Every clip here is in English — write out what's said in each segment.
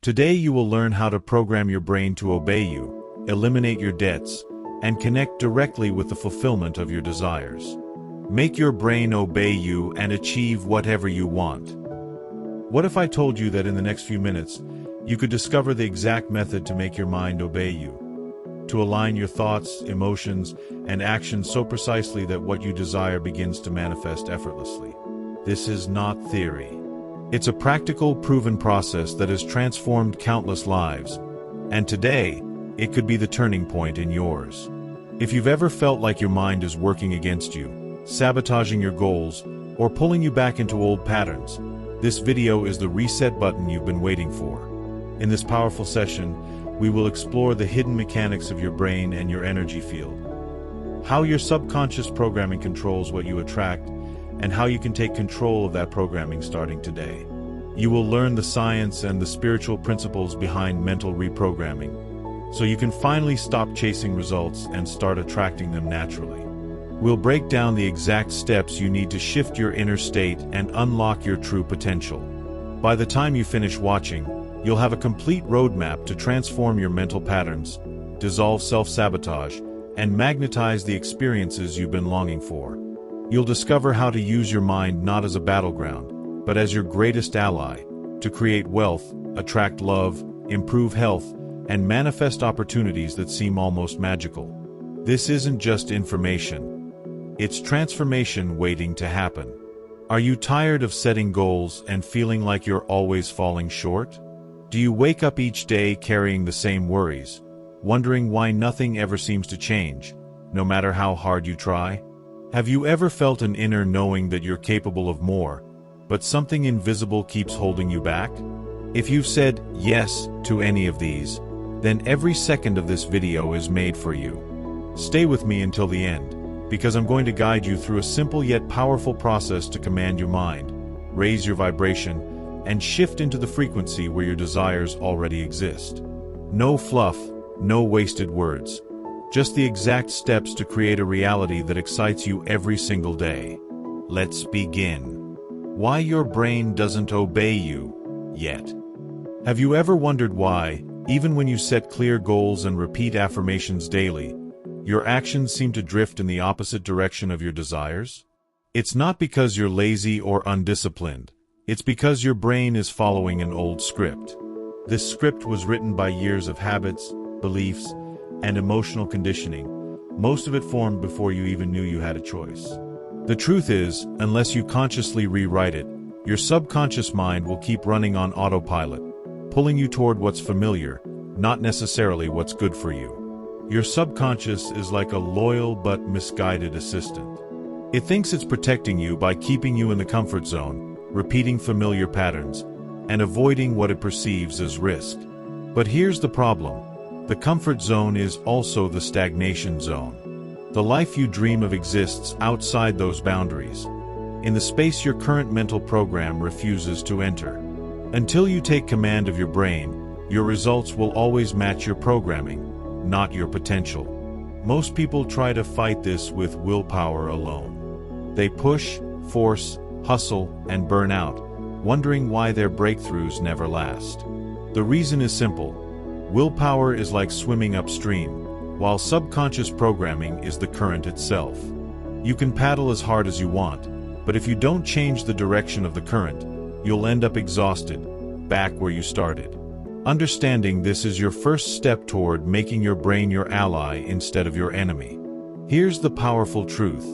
Today you will learn how to program your brain to obey you, eliminate your debts, and connect directly with the fulfillment of your desires. Make your brain obey you and achieve whatever you want. What if I told you that in the next few minutes, you could discover the exact method to make your mind obey you? To align your thoughts, emotions, and actions so precisely that what you desire begins to manifest effortlessly. This is not theory. It's a practical, proven process that has transformed countless lives. And today, it could be the turning point in yours. If you've ever felt like your mind is working against you, sabotaging your goals, or pulling you back into old patterns, this video is the reset button you've been waiting for. In this powerful session, we will explore the hidden mechanics of your brain and your energy field. How your subconscious programming controls what you attract, and how you can take control of that programming starting today. You will learn the science and the spiritual principles behind mental reprogramming, so you can finally stop chasing results and start attracting them naturally. We'll break down the exact steps you need to shift your inner state and unlock your true potential. By the time you finish watching, you'll have a complete roadmap to transform your mental patterns, dissolve self-sabotage, and magnetize the experiences you've been longing for. You'll discover how to use your mind not as a battleground, but as your greatest ally, to create wealth, attract love, improve health, and manifest opportunities that seem almost magical. This isn't just information. It's transformation waiting to happen. Are you tired of setting goals and feeling like you're always falling short? Do you wake up each day carrying the same worries, wondering why nothing ever seems to change, no matter how hard you try? Have you ever felt an inner knowing that you're capable of more, but something invisible keeps holding you back? If you've said yes to any of these, then every second of this video is made for you. Stay with me until the end, because I'm going to guide you through a simple yet powerful process to command your mind, raise your vibration, and shift into the frequency where your desires already exist. No fluff, no wasted words. Just the exact steps to create a reality that excites you every single day. Let's begin. Why your brain doesn't obey you yet. Have you ever wondered why, even when you set clear goals and repeat affirmations daily, your actions seem to drift in the opposite direction of your desires? It's not because you're lazy or undisciplined. It's because your brain is following an old script. This script was written by years of habits, beliefs, and emotional conditioning, most of it formed before you even knew you had a choice. The truth is, unless you consciously rewrite it, your subconscious mind will keep running on autopilot, pulling you toward what's familiar, not necessarily what's good for you. Your subconscious is like a loyal but misguided assistant. It thinks it's protecting you by keeping you in the comfort zone, repeating familiar patterns, and avoiding what it perceives as risk. But here's the problem. The comfort zone is also the stagnation zone. The life you dream of exists outside those boundaries, in the space your current mental program refuses to enter. Until you take command of your brain, your results will always match your programming, not your potential. Most people try to fight this with willpower alone. They push, force, hustle, and burn out, wondering why their breakthroughs never last. The reason is simple. Willpower is like swimming upstream, while subconscious programming is the current itself. You can paddle as hard as you want, but if you don't change the direction of the current, you'll end up exhausted, back where you started. Understanding this is your first step toward making your brain your ally instead of your enemy. Here's the powerful truth.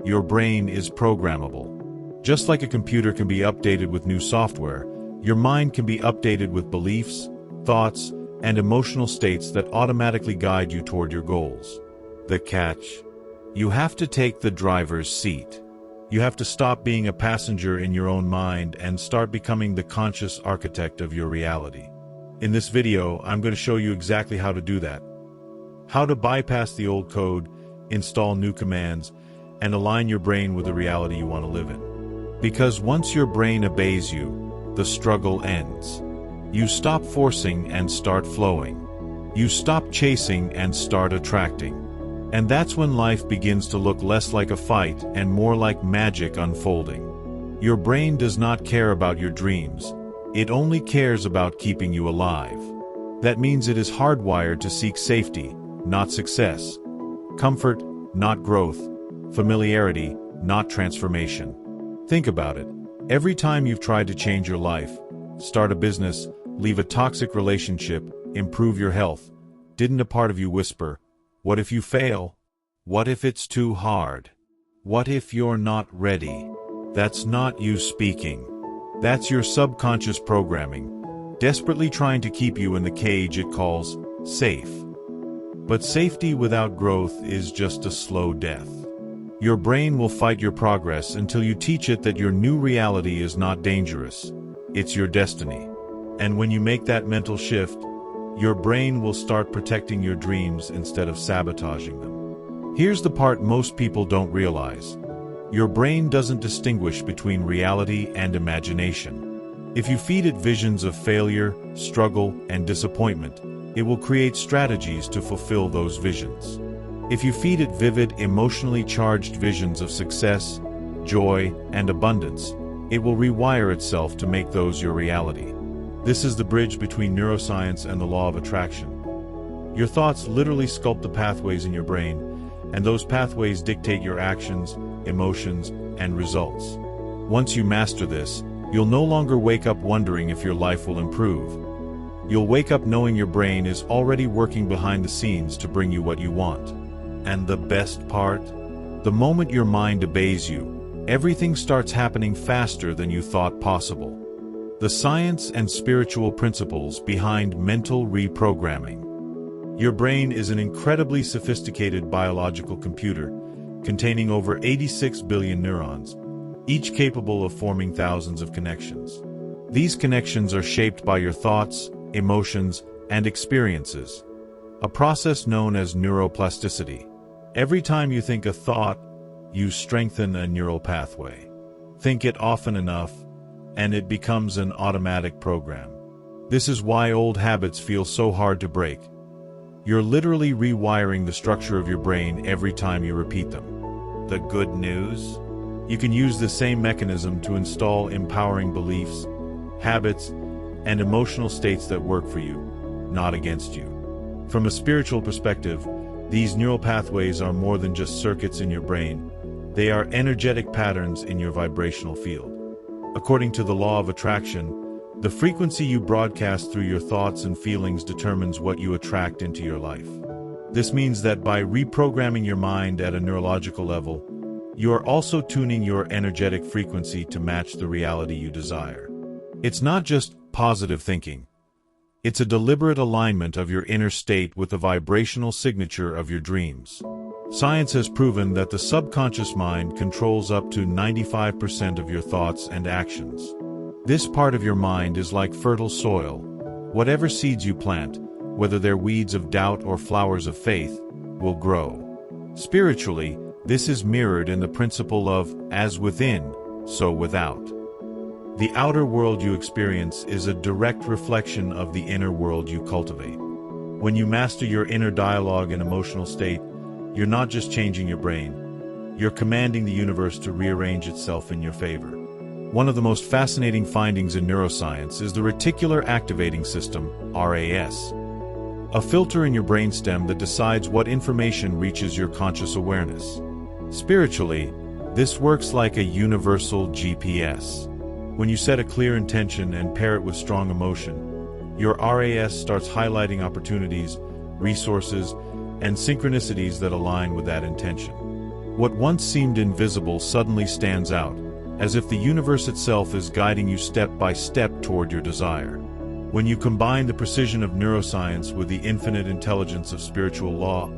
Your brain is programmable. Just like a computer can be updated with new software, your mind can be updated with beliefs, thoughts, and emotional states that automatically guide you toward your goals. The catch? You have to take the driver's seat. You have to stop being a passenger in your own mind and start becoming the conscious architect of your reality. In this video, I'm going to show you exactly how to do that. How to bypass the old code, install new commands, and align your brain with the reality you want to live in. Because once your brain obeys you, the struggle ends. You stop forcing and start flowing. You stop chasing and start attracting. And that's when life begins to look less like a fight and more like magic unfolding. Your brain does not care about your dreams. It only cares about keeping you alive. That means it is hardwired to seek safety, not success. Comfort, not growth. Familiarity, not transformation. Think about it. Every time you've tried to change your life, start a business, leave a toxic relationship, improve your health, didn't a part of you whisper, "What if you fail? What if it's too hard? What if you're not ready?" That's not you speaking. That's your subconscious programming, desperately trying to keep you in the cage it calls safe. But safety without growth is just a slow death. Your brain will fight your progress until you teach it that your new reality is not dangerous. It's your destiny. And when you make that mental shift, your brain will start protecting your dreams instead of sabotaging them. Here's the part most people don't realize. Your brain doesn't distinguish between reality and imagination. If you feed it visions of failure, struggle, and disappointment, it will create strategies to fulfill those visions. If you feed it vivid, emotionally charged visions of success, joy, and abundance, it will rewire itself to make those your reality. This is the bridge between neuroscience and the law of attraction. Your thoughts literally sculpt the pathways in your brain, and those pathways dictate your actions, emotions, and results. Once you master this, you'll no longer wake up wondering if your life will improve. You'll wake up knowing your brain is already working behind the scenes to bring you what you want. And the best part? The moment your mind obeys you, everything starts happening faster than you thought possible. The science and spiritual principles behind mental reprogramming. Your brain is an incredibly sophisticated biological computer containing over 86 billion neurons, each capable of forming thousands of connections. These connections are shaped by your thoughts, emotions, and experiences, a process known as neuroplasticity. Every time you think a thought, you strengthen a neural pathway. Think it often enough, and it becomes an automatic program. This is why old habits feel so hard to break. You're literally rewiring the structure of your brain every time you repeat them. The good news? You can use the same mechanism to install empowering beliefs, habits, and emotional states that work for you, not against you. From a spiritual perspective, these neural pathways are more than just circuits in your brain. They are energetic patterns in your vibrational field. According to the law of attraction, the frequency you broadcast through your thoughts and feelings determines what you attract into your life. This means that by reprogramming your mind at a neurological level, you are also tuning your energetic frequency to match the reality you desire. It's not just positive thinking. It's a deliberate alignment of your inner state with the vibrational signature of your dreams. Science has proven that the subconscious mind controls up to 95% of your thoughts and actions. This part of your mind is like fertile soil. Whatever seeds you plant, whether they're weeds of doubt or flowers of faith, will grow. Spiritually, this is mirrored in the principle of, as within, so without. The outer world you experience is a direct reflection of the inner world you cultivate. When you master your inner dialogue and emotional state, you're not just changing your brain, you're commanding the universe to rearrange itself in your favor. One of the most fascinating findings in neuroscience is the reticular activating system, RAS. A filter in your brainstem that decides what information reaches your conscious awareness. Spiritually, this works like a universal GPS. When you set a clear intention and pair it with strong emotion, your RAS starts highlighting opportunities, resources, and synchronicities that align with that intention. What once seemed invisible suddenly stands out, as if the universe itself is guiding you step by step toward your desire. When you combine the precision of neuroscience with the infinite intelligence of spiritual law,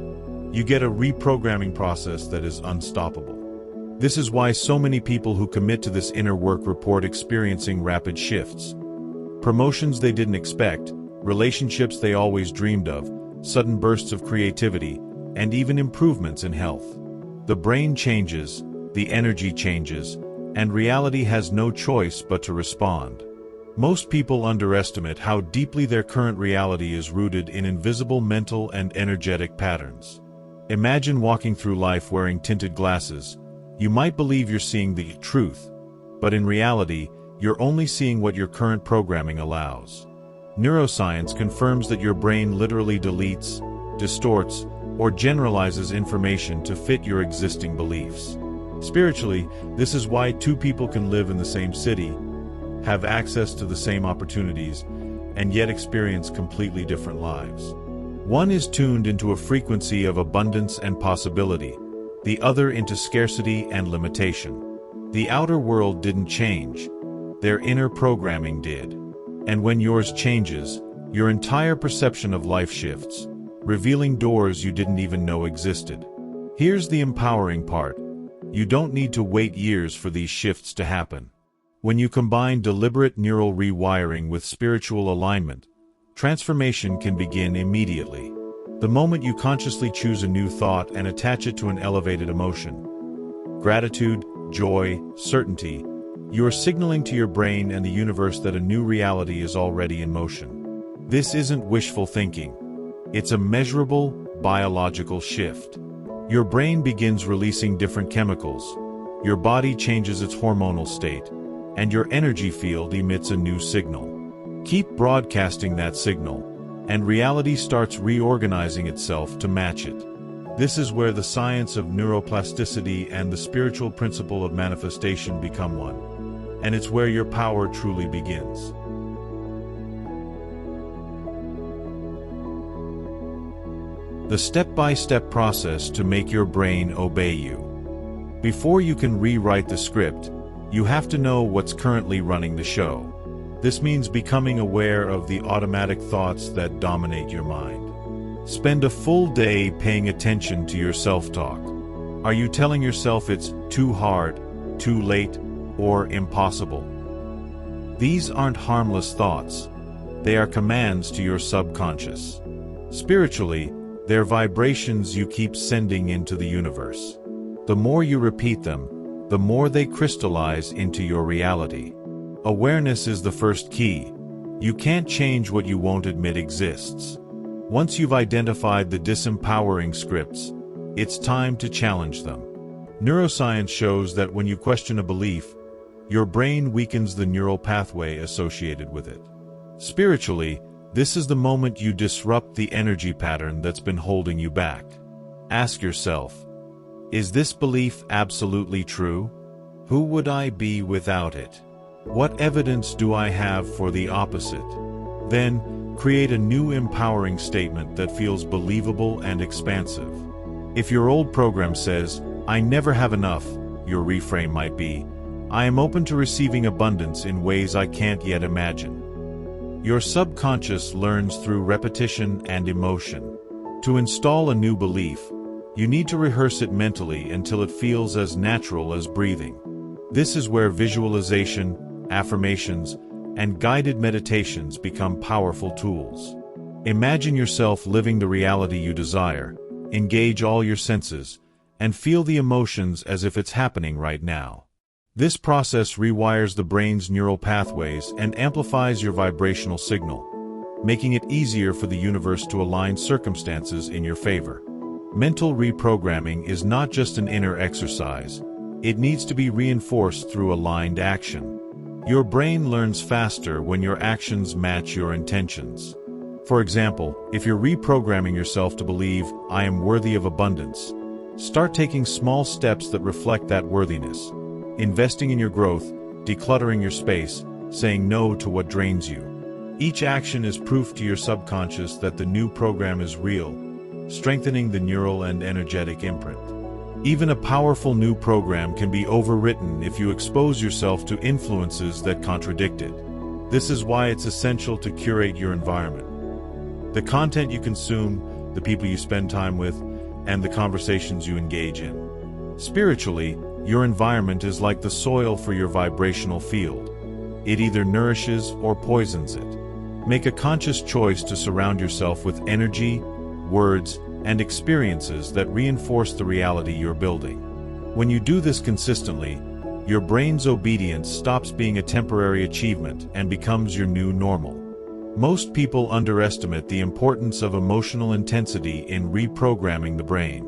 you get a reprogramming process that is unstoppable. This is why so many people who commit to this inner work report experiencing rapid shifts. Promotions they didn't expect, relationships they always dreamed of, sudden bursts of creativity, and even improvements in health. The brain changes, the energy changes, and reality has no choice but to respond. Most people underestimate how deeply their current reality is rooted in invisible mental and energetic patterns. Imagine walking through life wearing tinted glasses. You might believe you're seeing the truth, but in reality, you're only seeing what your current programming allows. Neuroscience confirms that your brain literally deletes, distorts, or generalizes information to fit your existing beliefs. Spiritually, this is why two people can live in the same city, have access to the same opportunities, and yet experience completely different lives. One is tuned into a frequency of abundance and possibility, the other into scarcity and limitation. The outer world didn't change, their inner programming did. And when yours changes, your entire perception of life shifts, revealing doors you didn't even know existed. Here's the empowering part. You don't need to wait years for these shifts to happen. When you combine deliberate neural rewiring with spiritual alignment, transformation can begin immediately. The moment you consciously choose a new thought and attach it to an elevated emotion, gratitude, joy, certainty, you are signaling to your brain and the universe that a new reality is already in motion. This isn't wishful thinking. It's a measurable, biological shift. Your brain begins releasing different chemicals, your body changes its hormonal state, and your energy field emits a new signal. Keep broadcasting that signal, and reality starts reorganizing itself to match it. This is where the science of neuroplasticity and the spiritual principle of manifestation become one. And it's where your power truly begins. The step-by-step process to make your brain obey you. Before you can rewrite the script, you have to know what's currently running the show. This means becoming aware of the automatic thoughts that dominate your mind. Spend a full day paying attention to your self-talk. Are you telling yourself it's too hard, too late, or impossible? These aren't harmless thoughts. They are commands to your subconscious. Spiritually, they're vibrations you keep sending into the universe. The more you repeat them, the more they crystallize into your reality. Awareness is the first key. You can't change what you won't admit exists. Once you've identified the disempowering scripts, it's time to challenge them. Neuroscience shows that when you question a belief, your brain weakens the neural pathway associated with it. Spiritually, this is the moment you disrupt the energy pattern that's been holding you back. Ask yourself, is this belief absolutely true? Who would I be without it? What evidence do I have for the opposite? Then, create a new empowering statement that feels believable and expansive. If your old program says, "I never have enough," your reframe might be, "I am open to receiving abundance in ways I can't yet imagine." Your subconscious learns through repetition and emotion. To install a new belief, you need to rehearse it mentally until it feels as natural as breathing. This is where visualization, affirmations, and guided meditations become powerful tools. Imagine yourself living the reality you desire, engage all your senses, and feel the emotions as if it's happening right now. This process rewires the brain's neural pathways and amplifies your vibrational signal, making it easier for the universe to align circumstances in your favor. Mental reprogramming is not just an inner exercise. It needs to be reinforced through aligned action. Your brain learns faster when your actions match your intentions. For example, if you're reprogramming yourself to believe, "I am worthy of abundance," start taking small steps that reflect that worthiness. Investing in your growth, decluttering your space, saying no to what drains you. Each action is proof to your subconscious that the new program is real, strengthening the neural and energetic imprint. Even a powerful new program can be overwritten if you expose yourself to influences that contradict it. This is why it's essential to curate your environment. The content you consume, the people you spend time with, and the conversations you engage in. Spiritually, your environment is like the soil for your vibrational field. It either nourishes or poisons it. Make a conscious choice to surround yourself with energy, words, and experiences that reinforce the reality you're building. When you do this consistently, your brain's obedience stops being a temporary achievement and becomes your new normal. Most people underestimate the importance of emotional intensity in reprogramming the brain.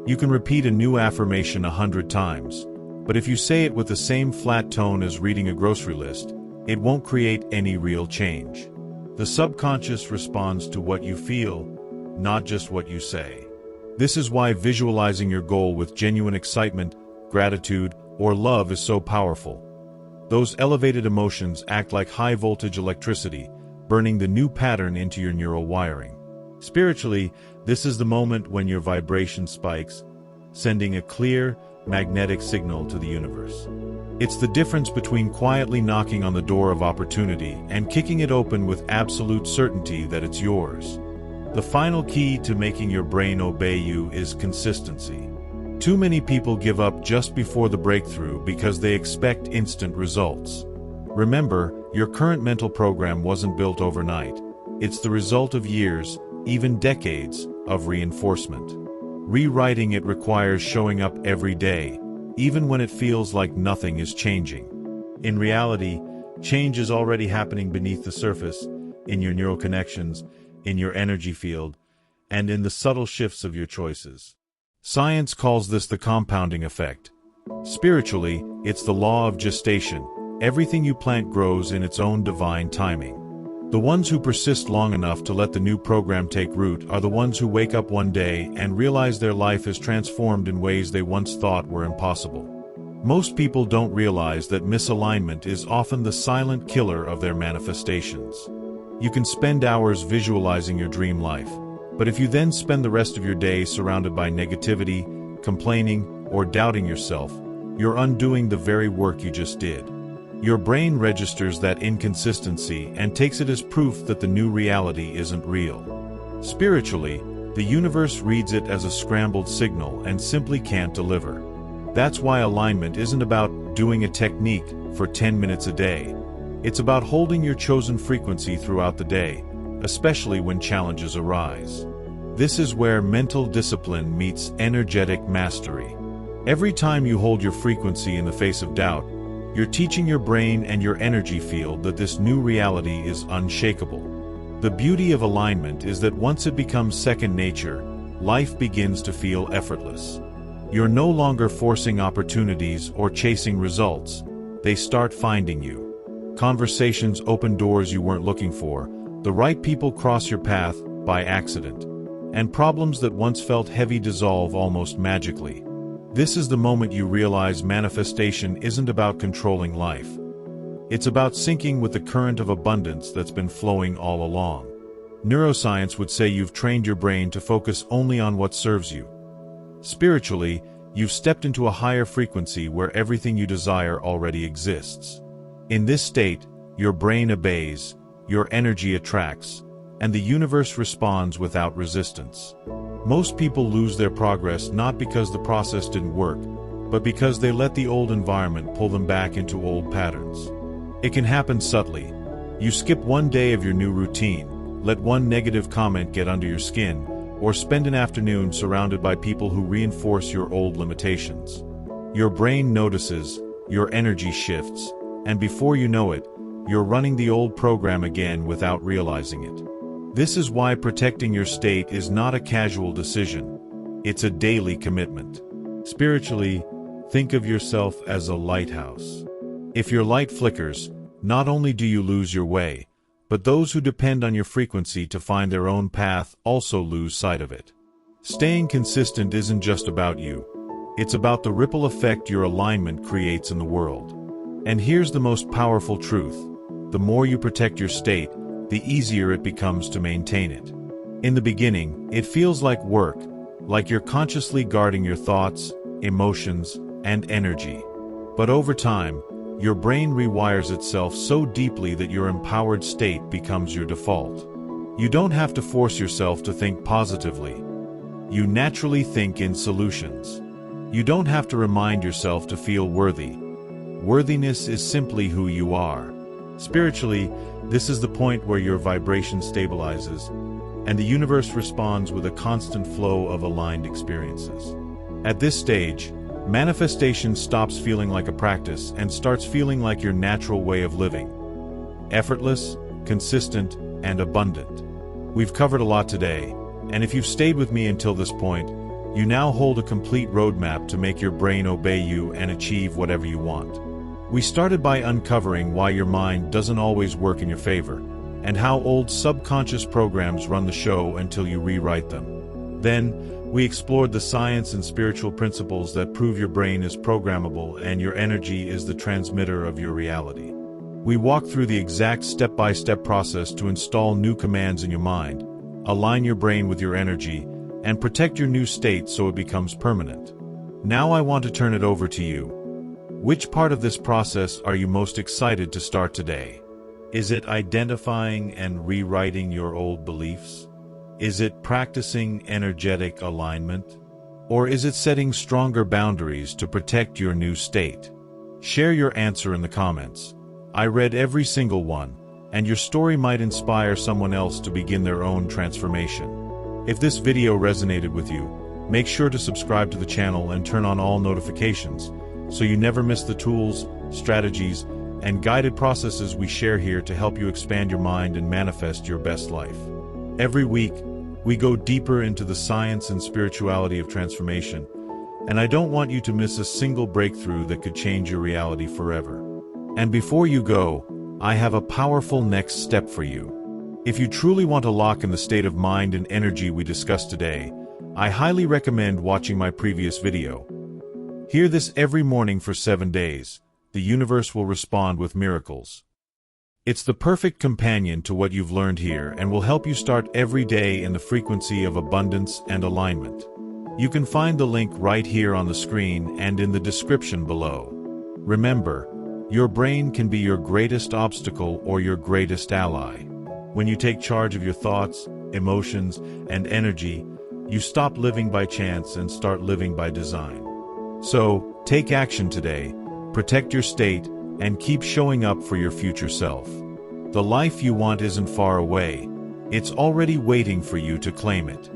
You can repeat a new affirmation 100 times, but if you say it with the same flat tone as reading a grocery list, it won't create any real change. The subconscious responds to what you feel, not just what you say. This is why visualizing your goal with genuine excitement, gratitude, or love is so powerful. Those elevated emotions act like high-voltage electricity, burning the new pattern into your neural wiring. Spiritually, this is the moment when your vibration spikes, sending a clear, magnetic signal to the universe. It's the difference between quietly knocking on the door of opportunity and kicking it open with absolute certainty that it's yours. The final key to making your brain obey you is consistency. Too many people give up just before the breakthrough because they expect instant results. Remember, your current mental program wasn't built overnight. It's the result of years, even decades, of reinforcement. Rewriting it requires showing up every day, even when it feels like nothing is changing. In reality, change is already happening beneath the surface, in your neural connections, in your energy field, and in the subtle shifts of your choices. Science calls this the compounding effect. Spiritually, it's the law of gestation. Everything you plant grows in its own divine timing. The ones who persist long enough to let the new program take root are the ones who wake up one day and realize their life is transformed in ways they once thought were impossible. Most people don't realize that misalignment is often the silent killer of their manifestations. You can spend hours visualizing your dream life, but if you then spend the rest of your day surrounded by negativity, complaining, or doubting yourself, you're undoing the very work you just did. Your brain registers that inconsistency and takes it as proof that the new reality isn't real. Spiritually, the universe reads it as a scrambled signal and simply can't deliver. That's why alignment isn't about doing a technique for 10 minutes a day. It's about holding your chosen frequency throughout the day, especially when challenges arise. This is where mental discipline meets energetic mastery. Every time you hold your frequency in the face of doubt, you're teaching your brain and your energy field that this new reality is unshakable. The beauty of alignment is that once it becomes second nature, life begins to feel effortless. You're no longer forcing opportunities or chasing results. They start finding you. Conversations open doors you weren't looking for, the right people cross your path by accident, and problems that once felt heavy dissolve almost magically. This is the moment you realize manifestation isn't about controlling life. It's about syncing with the current of abundance that's been flowing all along. Neuroscience would say you've trained your brain to focus only on what serves you. Spiritually, you've stepped into a higher frequency where everything you desire already exists. In this state, your brain obeys, your energy attracts, and the universe responds without resistance. Most people lose their progress not because the process didn't work, but because they let the old environment pull them back into old patterns. It can happen subtly. You skip one day of your new routine, let one negative comment get under your skin, or spend an afternoon surrounded by people who reinforce your old limitations. Your brain notices, your energy shifts, and before you know it, you're running the old program again without realizing it. This is why protecting your state is not a casual decision. It's a daily commitment. Spiritually, think of yourself as a lighthouse. If your light flickers, not only do you lose your way, but those who depend on your frequency to find their own path also lose sight of it. Staying consistent isn't just about you. It's about the ripple effect your alignment creates in the world. And here's the most powerful truth. The more you protect your state, the easier it becomes to maintain it. In the beginning, it feels like work, like you're consciously guarding your thoughts, emotions, and energy. But over time, your brain rewires itself so deeply that your empowered state becomes your default. You don't have to force yourself to think positively. You naturally think in solutions. You don't have to remind yourself to feel worthy. Worthiness is simply who you are. Spiritually, this is the point where your vibration stabilizes, and the universe responds with a constant flow of aligned experiences. At this stage, manifestation stops feeling like a practice and starts feeling like your natural way of living. Effortless, consistent, and abundant. We've covered a lot today, and if you've stayed with me until this point, you now hold a complete roadmap to make your brain obey you and achieve whatever you want. We started by uncovering why your mind doesn't always work in your favor, and how old subconscious programs run the show until you rewrite them. Then, we explored the science and spiritual principles that prove your brain is programmable and your energy is the transmitter of your reality. We walked through the exact step-by-step process to install new commands in your mind, align your brain with your energy, and protect your new state so it becomes permanent. Now I want to turn it over to you. Which part of this process are you most excited to start today? Is it identifying and rewriting your old beliefs? Is it practicing energetic alignment? Or is it setting stronger boundaries to protect your new state? Share your answer in the comments. I read every single one, and your story might inspire someone else to begin their own transformation. If this video resonated with you, make sure to subscribe to the channel and turn on all notifications, so you never miss the tools, strategies, and guided processes we share here to help you expand your mind and manifest your best life. Every week, we go deeper into the science and spirituality of transformation, and I don't want you to miss a single breakthrough that could change your reality forever. And before you go, I have a powerful next step for you. If you truly want to lock in the state of mind and energy we discussed today, I highly recommend watching my previous video. Hear this every morning for 7 days. The universe will respond with miracles. It's the perfect companion to what you've learned here and will help you start every day in the frequency of abundance and alignment. You can find the link right here on the screen and in the description below. Remember, your brain can be your greatest obstacle or your greatest ally. When you take charge of your thoughts, emotions, and energy, you stop living by chance and start living by design. So, take action today, protect your state, and keep showing up for your future self. The life you want isn't far away. It's already waiting for you to claim it.